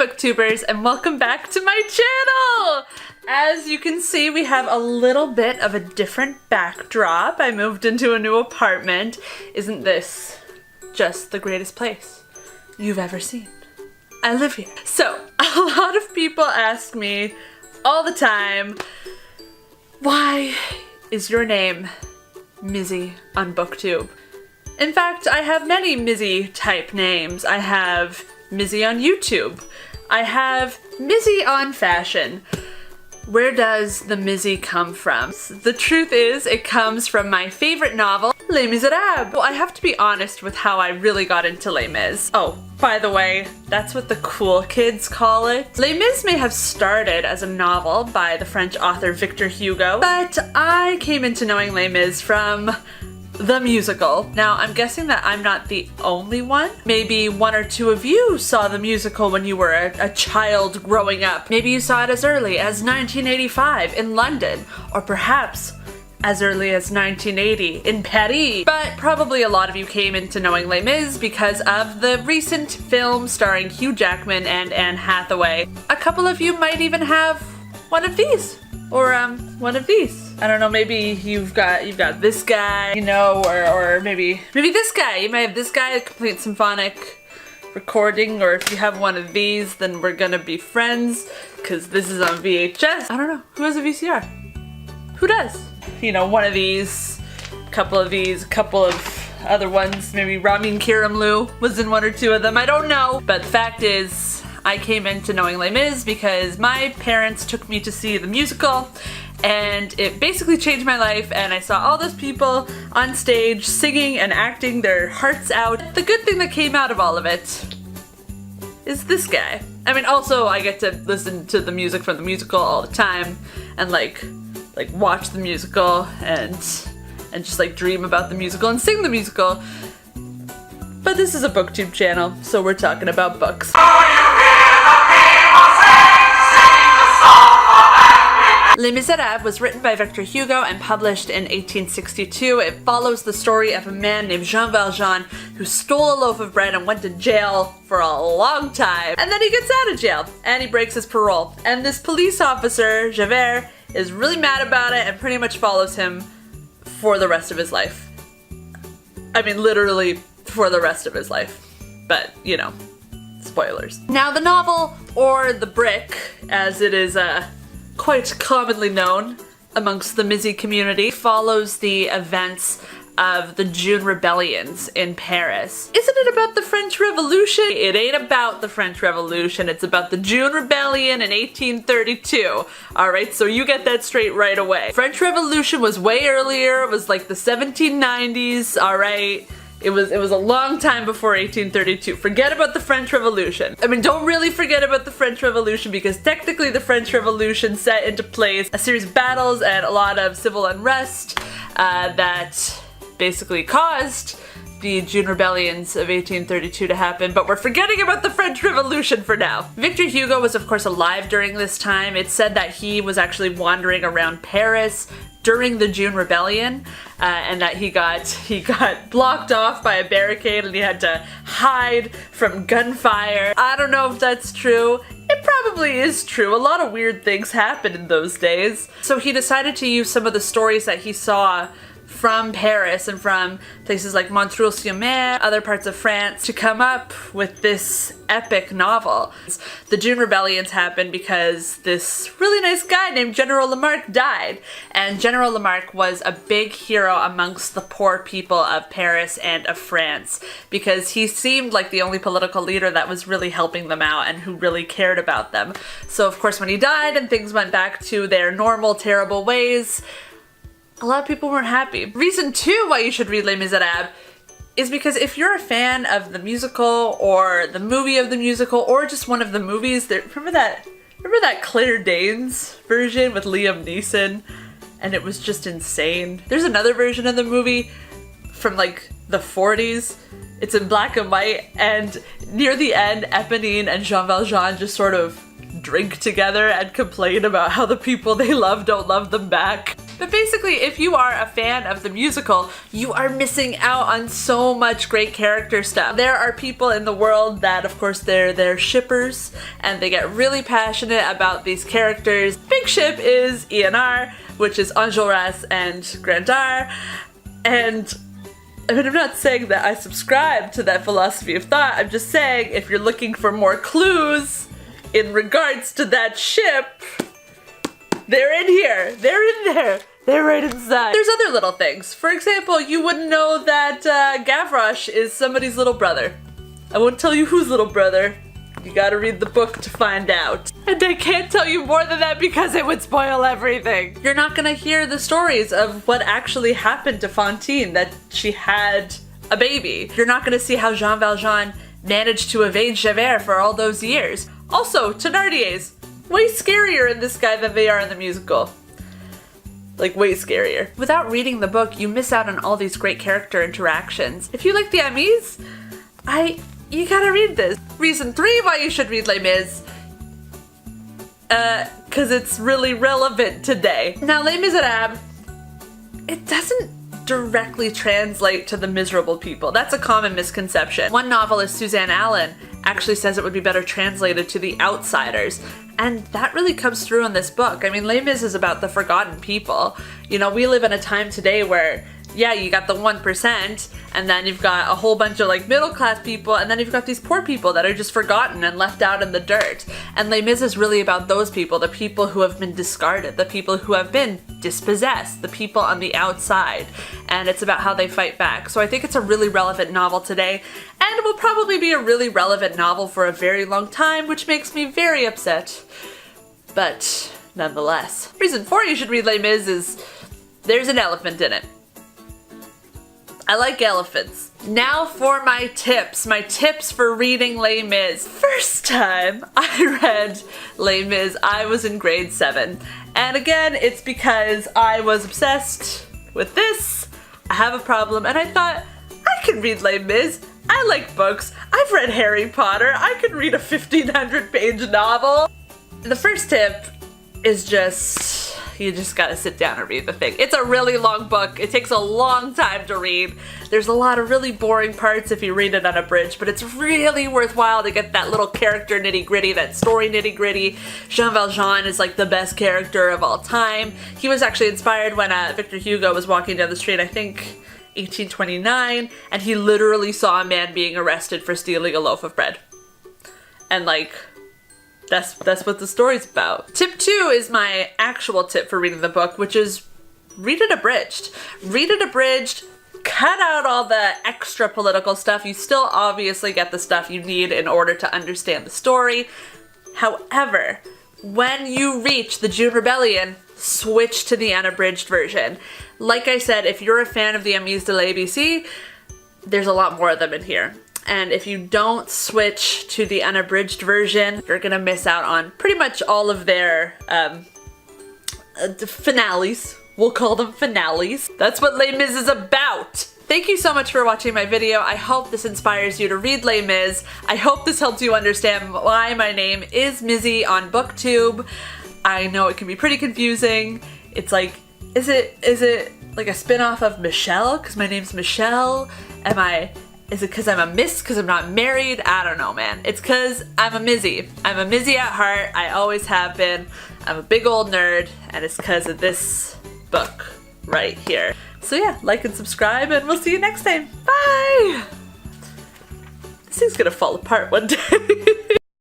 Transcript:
booktubers, and welcome back to my channel! As you can see, we have a little bit of a different backdrop. I moved into a new apartment. Isn't this just the greatest place you've ever seen? I live here. So, a lot of people ask me all the time, why is your name Mizzy on BookTube? In fact, I have many Mizzy type names. I have Mizzy on YouTube. I have Mizzy on fashion. Where does the Mizzy come from? The truth is, it comes from my favorite novel, Les Misérables. Well, I have to be honest with how I really got into Les Mis. Oh, by the way, that's what the cool kids call it. Les Mis may have started as a novel by the French author Victor Hugo, but I came into knowing Les Mis from the musical. Now, I'm guessing that I'm not the only one. Maybe one or two of you saw the musical when you were a child growing up. Maybe you saw it as early as 1985 in London, or perhaps as early as 1980 in Paris. But probably a lot of you came into knowing Les Mis because of the recent film starring Hugh Jackman and Anne Hathaway. A couple of you might even have one of these, or one of these. I don't know, maybe you've got this guy, you know, or maybe this guy. You might have this guy, a complete symphonic recording, or if you have one of these, then we're gonna be friends, because this is on VHS. I don't know, who has a VCR? Who does? You know, one of these, a couple of these, a couple of other ones, maybe Ramin Karimloo was in one or two of them, I don't know. But the fact is, I came into knowing Les Mis because my parents took me to see the musical, and it basically changed my life, and I saw all those people on stage singing and acting their hearts out. The good thing that came out of all of it is this guy. I mean, also I get to listen to the music from the musical all the time, and like watch the musical and just like dream about the musical and sing the musical. But this is a booktube channel, so we're talking about books. Les Misérables was written by Victor Hugo and published in 1862. It follows the story of a man named Jean Valjean who stole a loaf of bread and went to jail for a long time. And then he gets out of jail and he breaks his parole. And this police officer, Javert, is really mad about it and pretty much follows him for the rest of his life. I mean, literally for the rest of his life. But, you know, spoilers. Now the novel, or the brick, as it is quite commonly known amongst the Mizzy community, follows the events of the June rebellions in Paris. Isn't it about the French Revolution? It ain't about the French Revolution, it's about the June Rebellion in 1832. Alright, so you get that straight right away. French Revolution was way earlier, it was like the 1790s, alright? It was a long time before 1832. Forget about the French Revolution. I mean, don't really forget about the French Revolution, because technically the French Revolution set into place a series of battles and a lot of civil unrest that basically caused the June rebellions of 1832 to happen, but we're forgetting about the French Revolution for now. Victor Hugo was of course alive during this time. It's said that he was actually wandering around Paris during the June Rebellion, and that he got blocked off by a barricade and he had to hide from gunfire. I don't know if that's true. It probably is true. A lot of weird things happened in those days. So he decided to use some of the stories that he saw from Paris and from places like Montreuil-sur-Mer, other parts of France, to come up with this epic novel. The June Rebellions happened because this really nice guy named General Lamarck died, and General Lamarck was a big hero amongst the poor people of Paris and of France because he seemed like the only political leader that was really helping them out and who really cared about them. So of course when he died and things went back to their normal terrible ways, a lot of people weren't happy. Reason 2 why you should read Les Misérables is because if you're a fan of the musical or the movie of the musical or just one of the movies, remember that Claire Danes version with Liam Neeson? And it was just insane. There's another version of the movie from like the 40s. It's in black and white, and near the end, Eponine and Jean Valjean just sort of drink together and complain about how the people they love don't love them back. But basically, if you are a fan of the musical, you are missing out on so much great character stuff. There are people in the world that, of course, they're shippers, and they get really passionate about these characters. Big ship is ENR, which is Enjolras and Grandar, and I mean, I'm not saying that I subscribe to that philosophy of thought. I'm just saying if you're looking for more clues in regards to that ship, they're in here. They're in there. They're right inside. There's other little things. For example, you wouldn't know that Gavroche is somebody's little brother. I won't tell you whose little brother. You gotta read the book to find out. And I can't tell you more than that because it would spoil everything. You're not gonna hear the stories of what actually happened to Fantine, that she had a baby. You're not gonna see how Jean Valjean managed to evade Javert for all those years. Also, Thénardiers, way scarier in this guy than they are in the musical. Like, way scarier. Without reading the book, you miss out on all these great character interactions. If you like the Amis, you gotta read this. Reason 3 why you should read Les Mis, cause it's really relevant today. Now, Les Misérables, it doesn't directly translate to the miserable people. That's a common misconception. One novelist, Suzanne Allen, actually says it would be better translated to the outsiders. And that really comes through in this book. I mean, Les Mis is about the forgotten people. You know, we live in a time today where, yeah, you got the 1%, and then you've got a whole bunch of like middle-class people, and then you've got these poor people that are just forgotten and left out in the dirt. And Les Mis is really about those people, the people who have been discarded, the people who have been dispossessed, the people on the outside. And it's about how they fight back. So I think it's a really relevant novel today, and it will probably be a really relevant novel for a very long time, which makes me very upset. But nonetheless. Reason 4 you should read Les Mis is there's an elephant in it. I like elephants. Now for my tips for reading Les Mis. First time I read Les Mis, I was in grade 7. And again, it's because I was obsessed with this. I have a problem, and I thought, I can read Les Mis. I like books. I've read Harry Potter. I could read a 1,500-page novel. The first tip is you just gotta sit down and read the thing. It's a really long book. It takes a long time to read. There's a lot of really boring parts if you read it unabridged, but it's really worthwhile to get that little character nitty-gritty, that story nitty-gritty. Jean Valjean is like the best character of all time. He was actually inspired when Victor Hugo was walking down the street, I think 1829, and he literally saw a man being arrested for stealing a loaf of bread. And like, that's what the story's about. Tip 2 is my actual tip for reading the book, which is read it abridged. Read it abridged, cut out all the extra political stuff. You still obviously get the stuff you need in order to understand the story. However, when you reach the June Rebellion, switch to the unabridged version. Like I said, if you're a fan of the Amis de l'ABC, there's a lot more of them in here. And if you don't switch to the unabridged version, you're gonna miss out on pretty much all of their finales. We'll call them finales. That's what Les Mis is about. Thank you so much for watching my video. I hope this inspires you to read Les Mis. I hope this helps you understand why my name is Mizzy on BookTube. I know it can be pretty confusing. It's like, is it like a spin-off of Michelle? Because my name's Michelle? Is it because I'm a miss because I'm not married? I don't know, man. It's because I'm a Mizzy. I'm a Mizzy at heart. I always have been. I'm a big old nerd, and it's because of this book right here. So yeah, like and subscribe, and we'll see you next time. Bye! This thing's gonna fall apart one day.